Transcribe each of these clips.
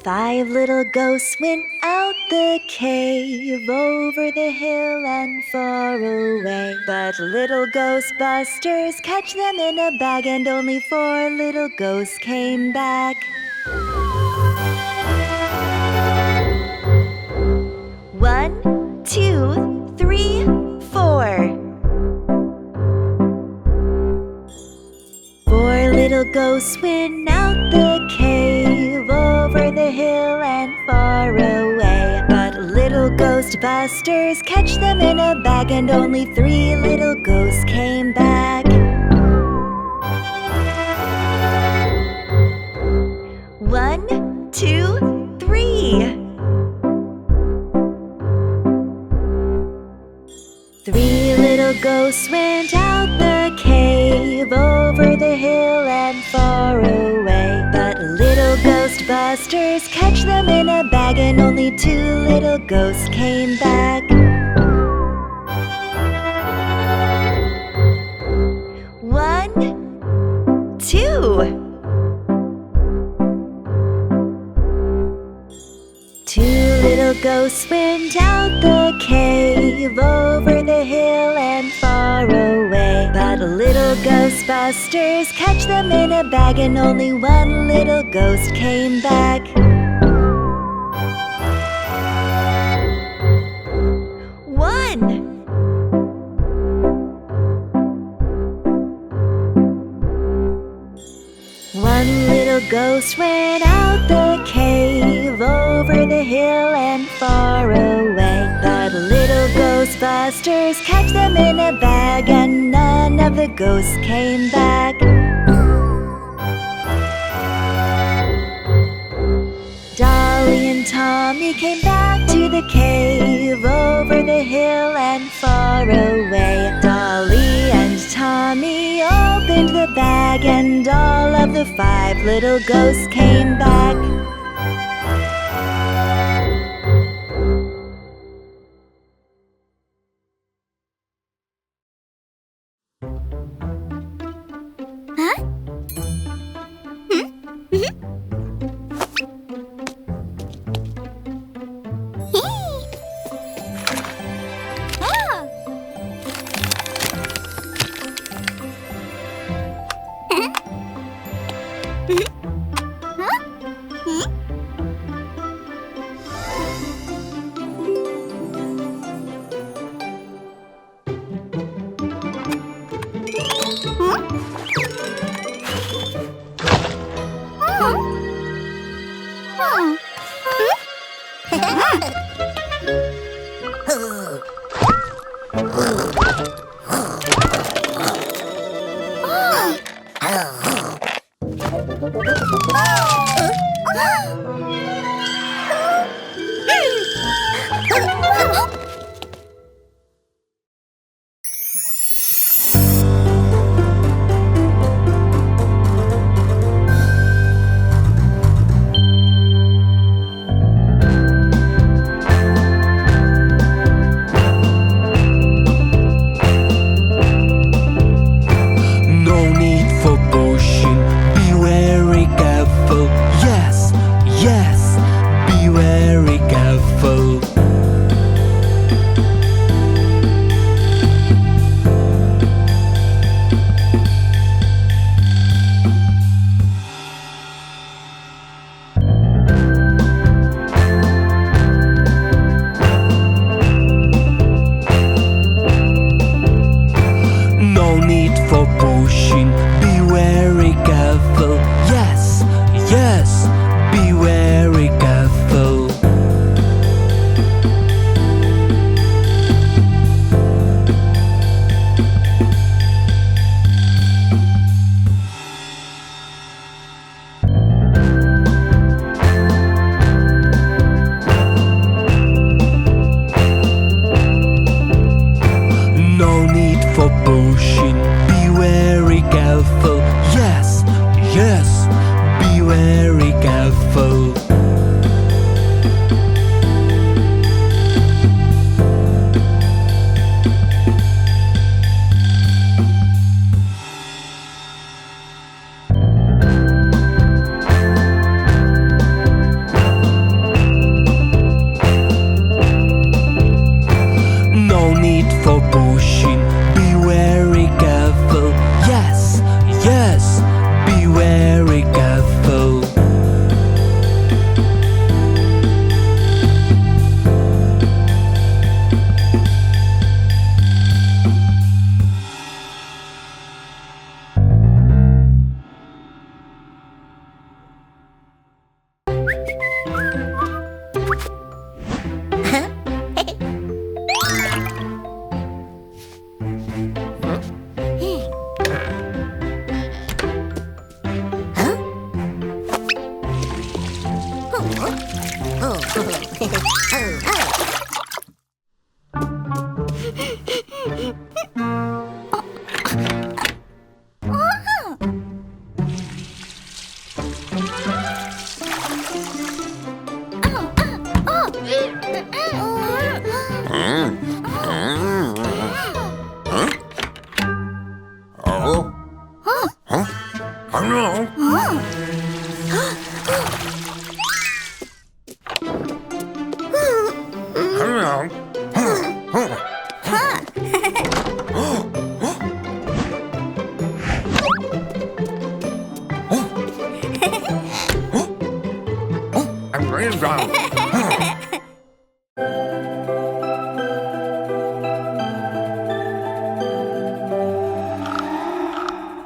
Five little ghosts went out the cave, over the hill and far away. But little ghostbusters catch them in a bag, and only four little ghosts came back. One, two, three, four. Four little ghosts went out the cave, over the hill and far away. But little ghostbusters catch them in a bag, and only three little ghosts came back. One, two, three. Three little ghosts went out the cave, over the hill and far away. But little ghostbusters catch them in a bag, and only two little ghosts came back. One, two. Two little ghosts went out the cave, over the hill and far away. But little ghostbusters catch them in a bag, and only one little ghost came back. One. One little ghost went out the cave, over the hill and far away. But little ghostbusters catch them in a bag, and none of the ghosts came back. Dolly and Tommy came back to the cave, over the hill and far away. Dolly and Tommy opened the bag, and all of the five little ghosts came back. Huh? Huh?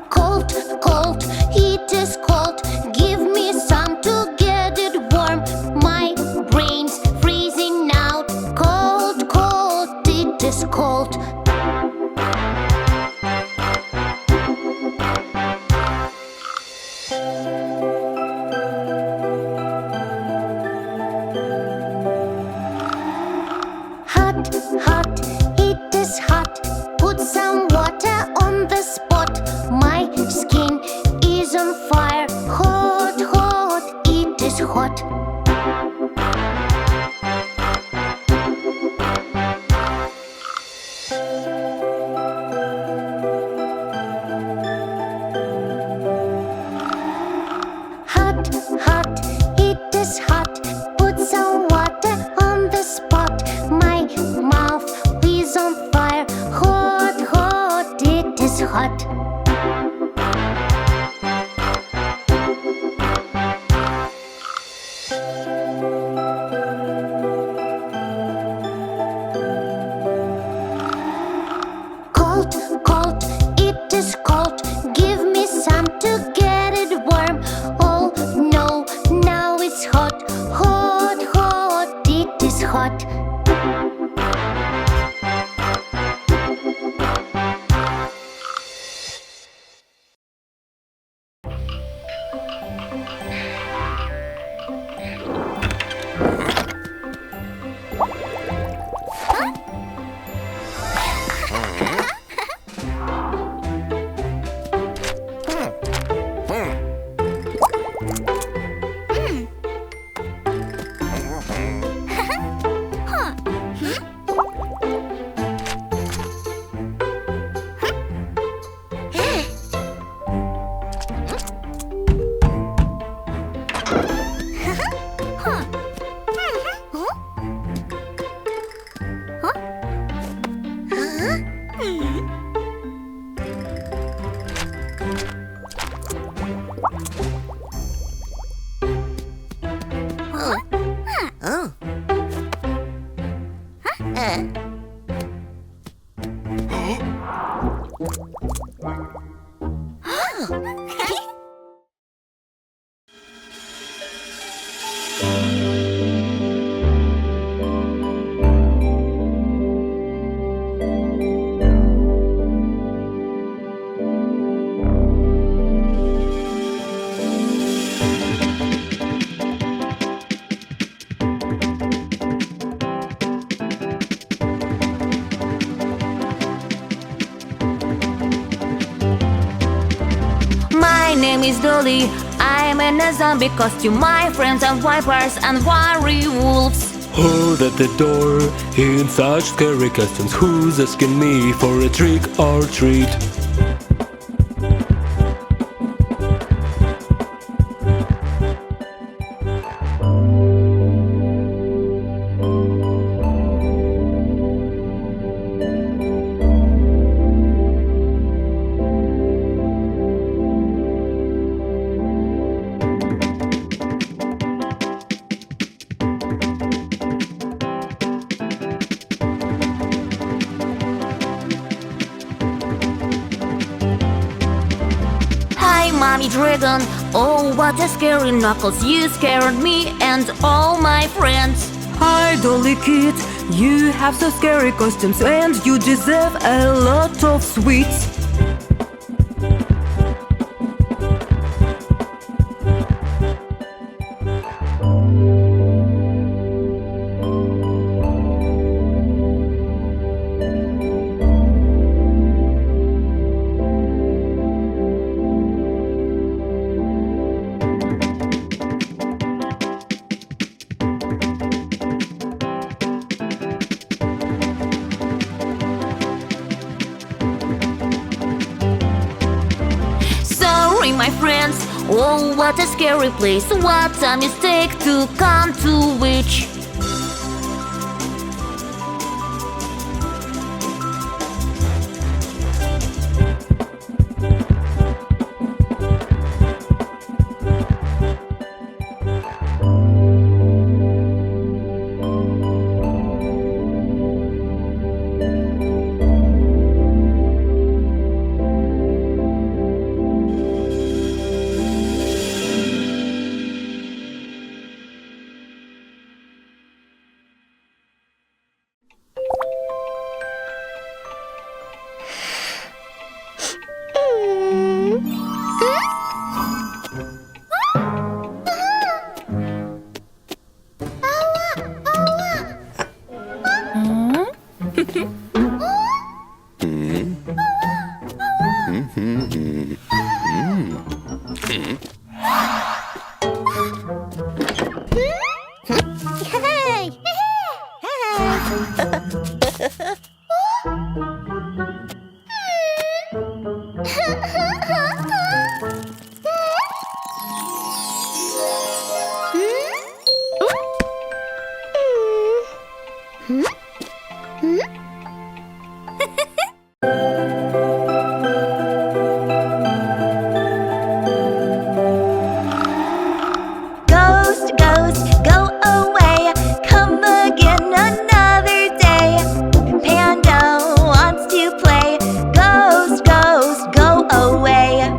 Cold, cold, it is cold. Give me some to get it warm. My brain's freezing out. Cold, cold, it is cold. Hot, hot, it is hot. Put some water on the spot. My skin is on fire. Hot, hot, it is hot. Hot, hot, it is hot. Put some water on the spot. My mouth is on fire. Hot, hot, it is hot. Cold, cold, it is cold. Give me some to get it warm. Oh no, now it's hot. Hot, hot, it is hot. My name is Dolly. I'm in a zombie costume. My friends are vipers and werewolves. Hold at the door in such scary costumes. Who's asking me for a trick or treat? Mommy Dragon. Oh, what a scary knuckles. You scared me and all my friends. Hi, Dolly Kid. You have so scary costumes and you deserve a lot of sweets. Oh, what a scary place. What a mistake to come to which. Ghost, ghost, go away. Come again another day. Panda wants to play. Ghost, ghost, go away.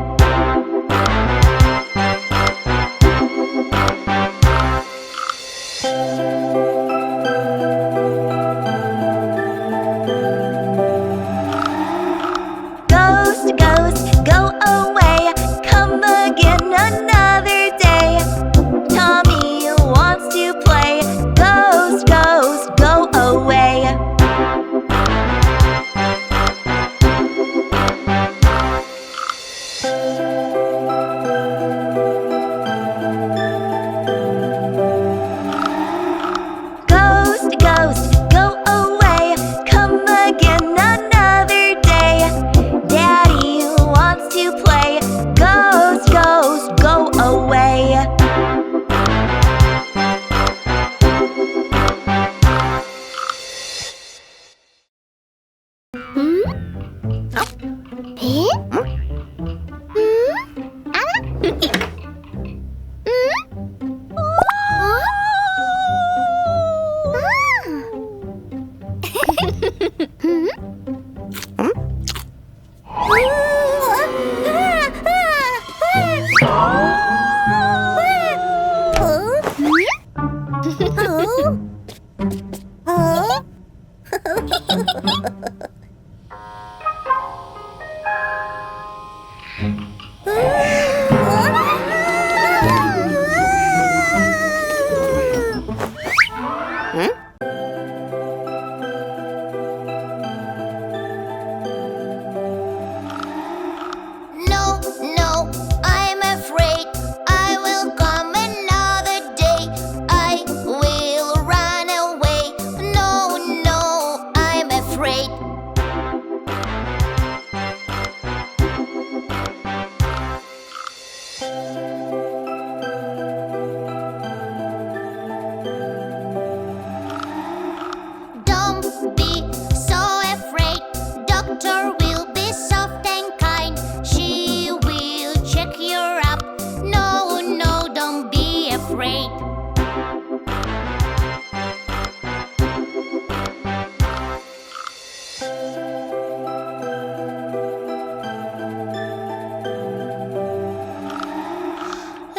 Ghost, ghost, go away. Come again another day. Tommy wants to play. Ghost, ghost, go away. Ghost, ghost, go away. Come again another day. Daddy wants to play. Ghost, ghost, go away. No, no, I'm afraid I will come another day. I will run away. No, no, I'm afraid. Don't be so afraid. Doctor will be soft and kind. She will check you up. No, no, don't be afraid.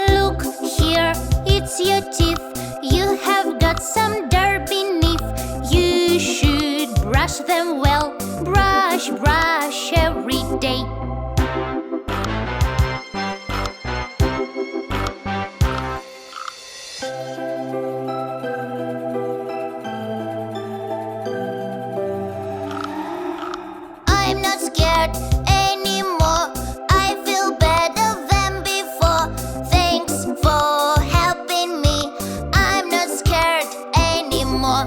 Look here, it's your teeth. You have got some dirt beneath. You should brush them well. Brush, brush every day. I'm not scared anymore. I feel better than before. Thanks for helping me. I'm not scared anymore.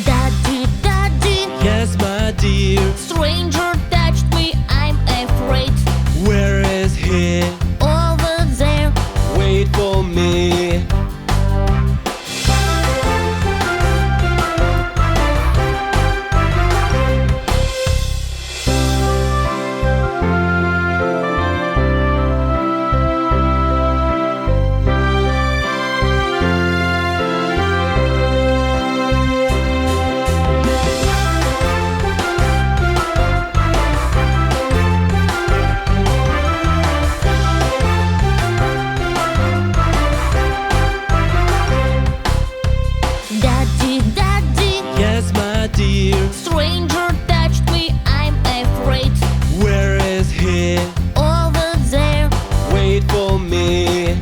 Daddy, daddy, Yes, my dear. stranger touched me, I'm afraid. Where is he? Over there, Wait for me. daddy, daddy, Yes, my dear. stranger touched me, I'm afraid. Where is he? Over there, Wait for me.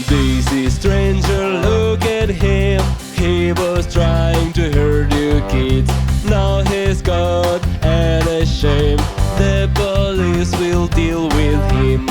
This is stranger, look at him. He was trying to hurt you kids. Now he's caught and ashamed. The police will deal with him.